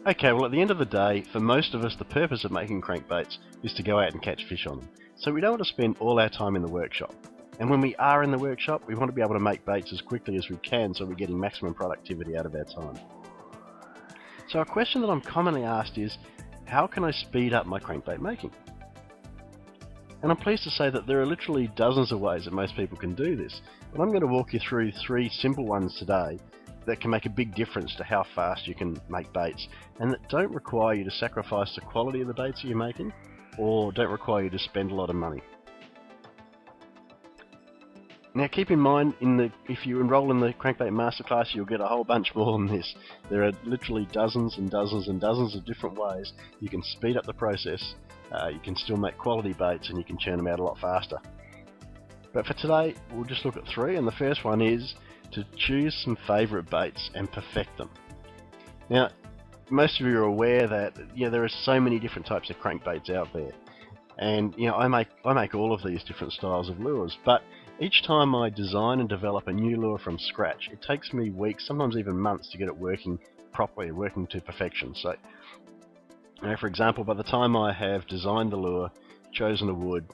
Okay, well at the end of the day, for most of us the purpose of making crankbaits is to go out and catch fish on them. So we don't want to spend all our time in the workshop. And when we are in the workshop, we want to be able to make baits as quickly as we can so we're getting maximum productivity out of our time. So a question that I'm commonly asked is, how can I speed up my crankbait making? And I'm pleased to say that there are literally dozens of ways that most people can do this. But I'm going to walk you through 3 simple ones today that can make a big difference to how fast you can make baits, and that don't require you to sacrifice the quality of the baits that you're making, or don't require you to spend a lot of money. Now keep in mind, if you enroll in the Crankbait Masterclass, you'll get a whole bunch more than this. There are literally dozens and dozens and dozens of different ways you can speed up the process, you can still make quality baits, and you can churn them out a lot faster. But for today, we'll just look at 3, and the first one is to choose some favourite baits and perfect them. Now, most of you are aware that there are so many different types of crankbaits out there, and I make all of these different styles of lures. But each time I design and develop a new lure from scratch, it takes me weeks, sometimes even months, to get it working properly, working to perfection. So, for example, by the time I have designed the lure, chosen a wood,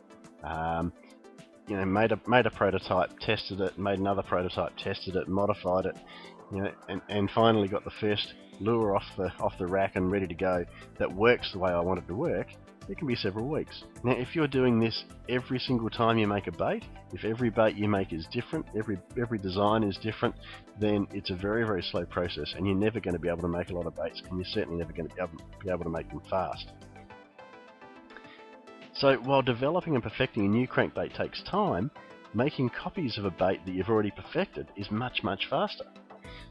made a prototype, tested it, made another prototype, tested it, modified it, and finally got the first lure off the rack and ready to go that works the way I want it to work, it can be several weeks. Now, if you're doing this every single time you make a bait, if every bait you make is different, every design is different, then it's a very, very slow process, and you're never going to be able to make a lot of baits, and you're certainly never going to be able to make them fast. So while developing and perfecting a new crankbait takes time, making copies of a bait that you've already perfected is much, much faster.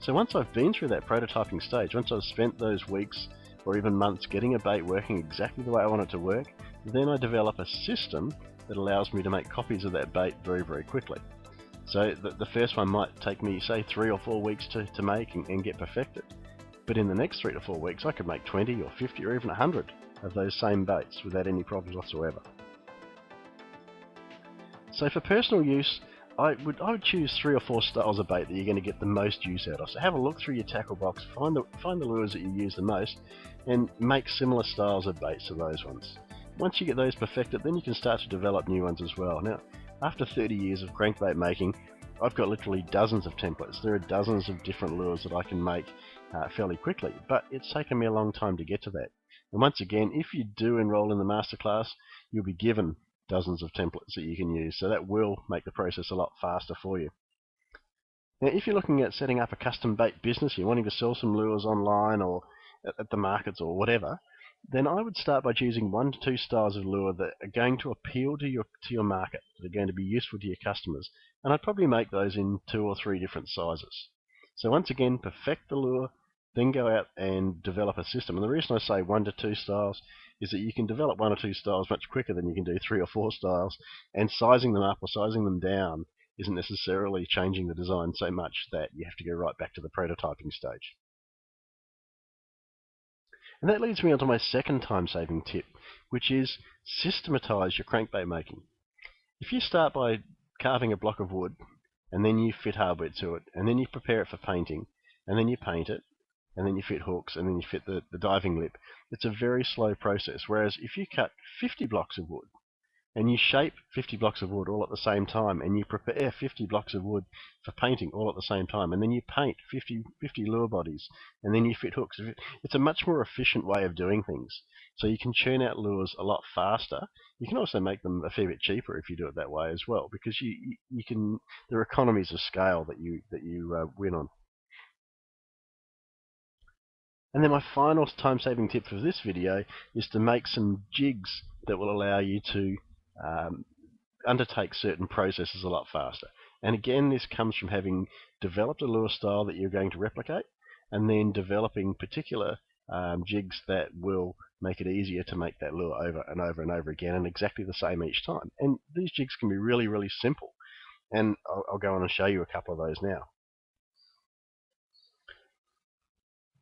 So once I've been through that prototyping stage, once I've spent those weeks or even months getting a bait working exactly the way I want it to work, then I develop a system that allows me to make copies of that bait very, very quickly. So the first one might take me, say, 3 or 4 weeks to make and get perfected. But in the next 3 to 4 weeks, I could make 20 or 50 or even 100 of those same baits without any problems whatsoever. So for personal use, I would choose 3 or 4 styles of bait that you're going to get the most use out of. So have a look through your tackle box, find the lures that you use the most, and make similar styles of baits to those ones. Once you get those perfected, then you can start to develop new ones as well. Now, after 30 years of crankbait making, I've got literally dozens of templates. There are dozens of different lures that I can make fairly quickly, but it's taken me a long time to get to that. And once again, if you do enroll in the masterclass, you'll be given dozens of templates that you can use, so that will make the process a lot faster for you. Now, if you're looking at setting up a custom bait business, you're wanting to sell some lures online or at the markets or whatever, then I would start by choosing 1 to 2 styles of lure that are going to appeal to your market, that are going to be useful to your customers, and I'd probably make those in 2 or 3 different sizes. So once again, perfect the lure, then go out and develop a system. And the reason I say 1 to 2 styles is that you can develop 1 or 2 styles much quicker than you can do 3 or 4 styles, and sizing them up or sizing them down isn't necessarily changing the design so much that you have to go right back to the prototyping stage. And that leads me on to my second time-saving tip, which is systematize your crankbait making. If you start by carving a block of wood, and then you fit hardware to it, and then you prepare it for painting, and then you paint it, and then you fit hooks, and then you fit the diving lip, it's a very slow process. Whereas if you cut 50 blocks of wood, and you shape 50 blocks of wood all at the same time, and you prepare 50 blocks of wood for painting all at the same time, and then you paint 50 lure bodies, and then you fit hooks, it's a much more efficient way of doing things. So you can churn out lures a lot faster. You can also make them a fair bit cheaper if you do it that way as well, because there are economies of scale that you win on. And then my final time-saving tip for this video is to make some jigs that will allow you to undertake certain processes a lot faster. And again, this comes from having developed a lure style that you're going to replicate, and then developing particular jigs that will make it easier to make that lure over and over and over again, and exactly the same each time. And these jigs can be really, really simple, and I'll go on and show you a couple of those now.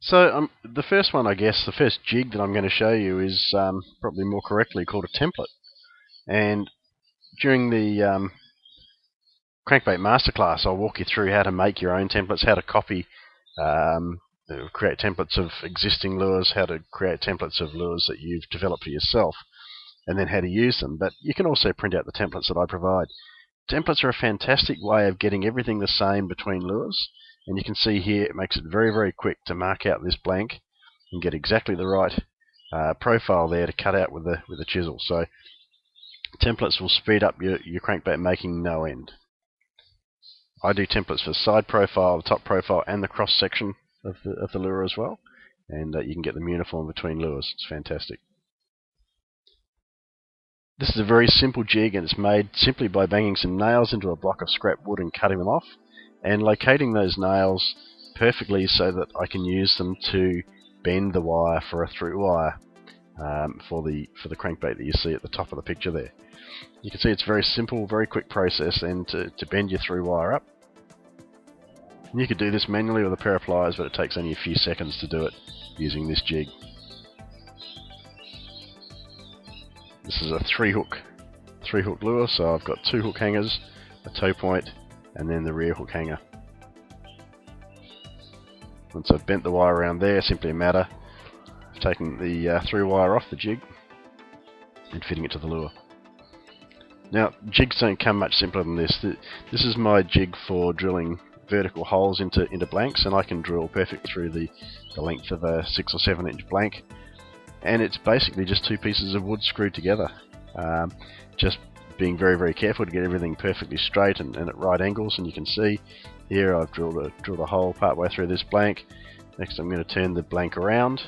So the first one, I guess, the first jig that I'm going to show you is probably more correctly called a template. And during the Crankbait Masterclass, I'll walk you through how to make your own templates, how to copy a create templates of existing lures, how to create templates of lures that you've developed for yourself, and then how to use them. But you can also print out the templates that I provide. Templates are a fantastic way of getting everything the same between lures, and you can see here it makes it very quick to mark out this blank and get exactly the right profile there to cut out with a chisel. So templates will speed up your crankbait making no end. I do templates for side profile, the top profile, and the cross section of the lure as well, and you can get them uniform between lures. It's fantastic. This is a very simple jig, and it's made simply by banging some nails into a block of scrap wood and cutting them off, and locating those nails perfectly so that I can use them to bend the wire for a through wire for the crankbait that you see at the top of the picture there. You can see it's very simple, very quick process, and to bend your through wire up. And you could do this manually with a pair of pliers, but it takes only a few seconds to do it using this jig. This is a three hook lure, so I've got 2 hook hangers, a toe point, and then the rear hook hanger. Once I've bent the wire around there, simply a matter of taking the through wire off the jig and fitting it to the lure. Now, jigs don't come much simpler than this. This is my jig for drilling vertical holes into blanks, and I can drill perfect through the length of a 6 or 7 inch blank. And it's basically just 2 pieces of wood screwed together. Just being very careful to get everything perfectly straight and at right angles. And you can see here I've drilled a hole part way through this blank. Next I'm going to turn the blank around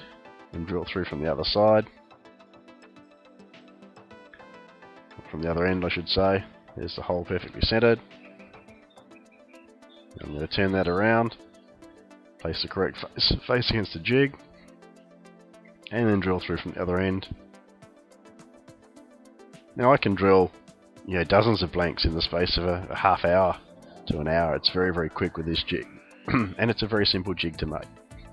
and drill through from the other side. From the other end, I should say. There's the hole perfectly centered. I'm going to turn that around, place the correct face against the jig, and then drill through from the other end. Now I can drill dozens of blanks in the space of a half hour to an hour. It's very quick with this jig, and it's a very simple jig to make.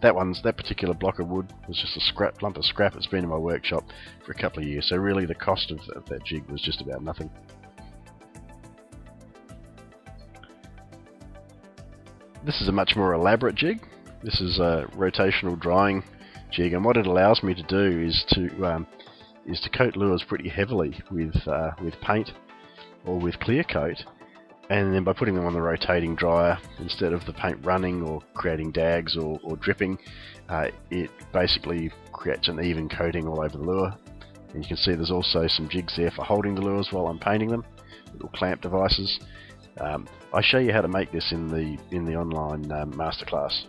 That particular block of wood was just a lump of scrap. It's been in my workshop for a couple of years, so really the cost of that jig was just about nothing. This is a much more elaborate jig. This is a rotational drying jig, and what it allows me to do is to coat lures pretty heavily with paint or with clear coat, and then by putting them on the rotating dryer, instead of the paint running or creating dags or dripping, it basically creates an even coating all over the lure. And you can see there's also some jigs there for holding the lures while I'm painting them, little clamp devices. I show you how to make this in the online masterclass.